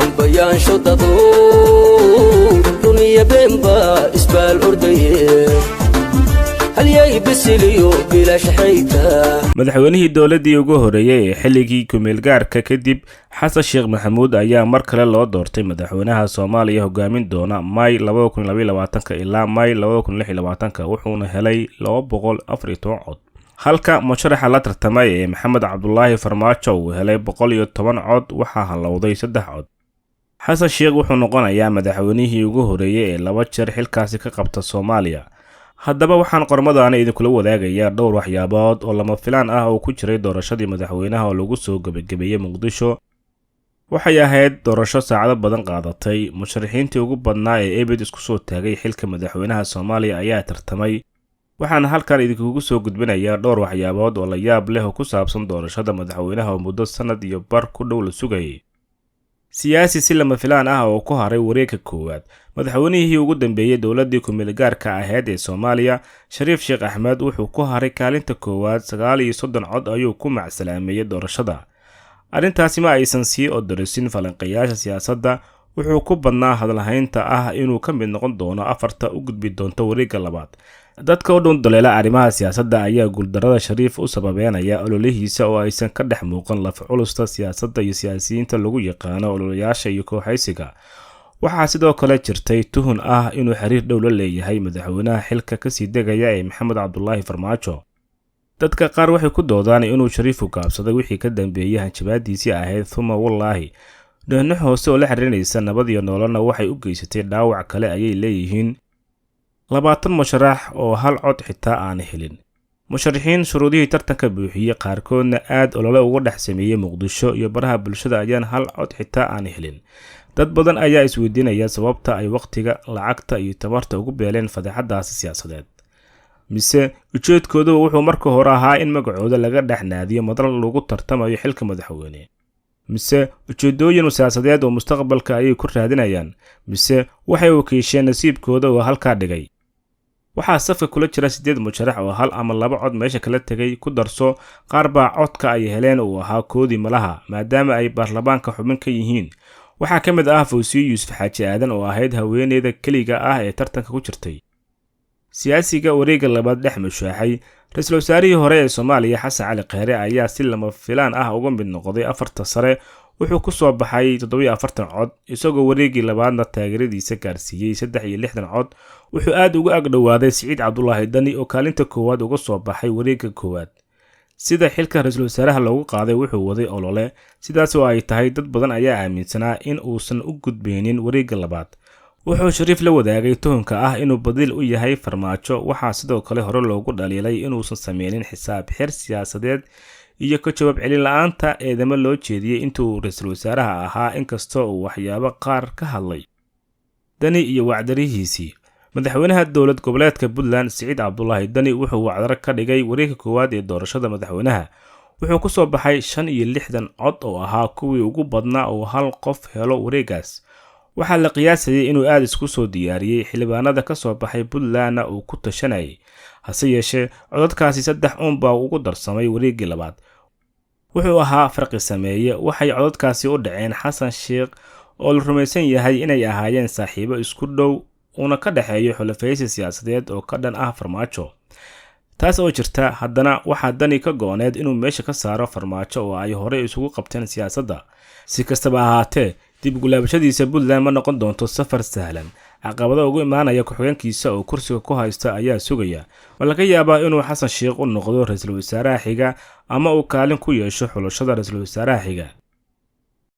hambayaan shadado duniya bemba isbal ordaye halyay bisiliyo bila shaqayta madaxweynihii dawladii ugu horeeyay ee xilligii kumeel gaarka kadib xasan sheekh maxamuud ayaa mar kale loo doortay madaxweynaha Soomaaliya hogaamin doona May 2022 ilaa May 2026 wuxuuna helay 214 cod halka musharaxa la tartamay ee Maxamed Cabdullaahi Farmaajo uu helay 110 cod waxa halowday 3 cod xasan sheekh wuxuu noqonayaa madaxweynihii ugu horeeyay ee laba jeer xilkaasi ka qabta Soomaaliya haddaba waxaan qormadana idinkula wadaagayaa dhowr waxyaabood oo lama filaan ah oo ku jiray doorashadii madaxweynaha oo lagu soo gabagabeeyay Muqdisho waxay ahayd doorasho saacado badan qaadatay musharaxiintii ugu badnaa ee ebed isku soo taagay xilka madaxweynaha Soomaaliya ayaa tartamay waxaan halkan idinkugu soo gudbinayaa dhowr waxyaabood oo la yaab leh oo ku saabsan doorashada madaxweynaha oo muddo sanad iyo bar ku dhow la sugayay siyaasi si lama filaan ah oo ku haray wareegga koowaad madaxweynihii ugu dambeeyay dawladii kumeel gaarka ahayd ee Soomaaliya Shariif Sheekh Axmed wuxuu ku haray kaalinta koowaad 39 cod ayuu ku macsalaameeyay doorashada arintaasi ma aysan sii odorisin falanqayaasha siyaasadda wuxuu ku badnaa hadalhaynta ah inuu ka mid noqon doono afarta u gudbi doonto wareegga labaad dadka u dhow doleela arrimaha siyaasadda ayaa guuldarada Shariif u sababeynaya ololihiisa oo aysan ka dhex muuqan laf culusta siyaasadda iyo siyaasiyiinta lagu yaqaano ololayaasha iyo kooxaysiga waxaa sidoo kale jirtay tuhun ah inuu xiriir dhow la leeyahay madaxweynaha xilka ka sii degaya ee Maxamed Cabdullaahi Farmaajo dadka qaar waxay ku doodaan inuu Shariif u gaabsaday wixii ka dambeeyay hanjabaadiisii ahayd thuma wallahi dhinac hoose oo la xiriiraysa nabad iyo nololna waxay u geysatay dhaawac kale ayay leeyihiin 20 musharax oo hal cod xitaa aan helin musharaxiin shuruudihii tartanka buuxiyay qaarkoodna aad olole uga dhex sameeyay Muqdisho iyo baraha bulshada ayaan hal cod xitaa aan helin dad badan ayaa isweydiinaya sababta ay waqtiga lacagta iyo tabarta ugu beeleen fadeexadaasi siyaasadeed mise ujeedkoodu wuxuu marka hore ahaa in magacooda laga dhaxnaadiyo madal lagu tartamayo xilka madaxweyne mise ujeedooyin siyaasadeed oo mustaqbalka ay ku raadinayaan mise waxay u kiisheen nasiibkooda oo halka dhigay waxaa safka kula jira 8 musharax oo hal ama 2 cod meesha kala tagay ku darso qaar baa codka ay heleen oo ahaa koodi malaha maadaama ay baarlamaanka xubin ka yihiin waxaa ka mid ah Fawzi Yuusuf Xaaji Aadan oo ahayd haweeneyda kaliga ah ee tartanka ku jirtay siyaasiga wareegga labaad dhex mushaaxay ra'iisul wasaarihii hore ee Soomaaliya Xasan Cali Khayre ayaa si lama filaan ah uga mid noqday afarta sare wuxuu ku soo baxay 47 cod isagoo wareeggii labaadna taageeradiisa gaarsiiyay 63 cod wuxuu aad uga agdhawaaday Siciid Cabdullaahi Dani oo kaalinta koowaad uga soo baxay wareegga koowaad sida xilka ra'iisul wasaaraha loogu qaaday wuxuu waday olole sidaas oo ay tahay dad badan ayaa aaminsanaa in uusan u gudbeenin wareegga labaad wuxuu Shariif la wadaagay tuhunka ah inuu badil u yahay Farmaajo waxaa sidoo kale hore loogu dhaliilay inuusan sameeynin xisaab xir siyaasadeed iyo ka jawaab celin la'aanta eedama loo jeediyay intuu ra'iisul wasaaraha ahaa inkastoo uu waxyaabo qaar ka hadlay Dani iyo wacdarihiisii madaxweynaha dawlad goboleedka Puntland Siciid Cabdullaahi Dani wuxuu wacdar ka dhigay wareegga koowaad ee doorashada madaxweynaha wuxuu ku soo baxay 65 cod oo ahaa kuwii ugu badnaa oo hal qof helo wareeggaas waxaa la qiyaasayay inuu aad isku soo diyaariyay xildhibaanada ka soo baxay Puntland uu ku tashanayay hase yeeshee codadkaasi 3 baa ugu darsamay wareeggii labaad wuxuu ahaa farqi sameeye waxay codadkaasi u dhaceen Xasan Sheekh oo la rumaysan yahay inay ahaayeen saaxiibo isku dhow una ka dhaxeeyo xulafaysi siyaasadeed oo ka dhan ah Farmaajo taas oo jirta haddana waxaa Dani ka gooneed inuu meesha ka saaro Farmaajo oo ay hore isugu qabteen siyaasadda si kastaba ahaatee dib ugu laabashadiisa Puntland ma noqon doonto safar sahlan caqabado ugu imaanaya ku-xigeenkiisa oo kursiga ku haysta ayaa sugaya ma laga yaabaa inuu Xasan Sheekh u noqdo ra'iisul wasaaraha xiga ama uu kaalin ku yeesho xulashada ra'iisul wasaaraha xiga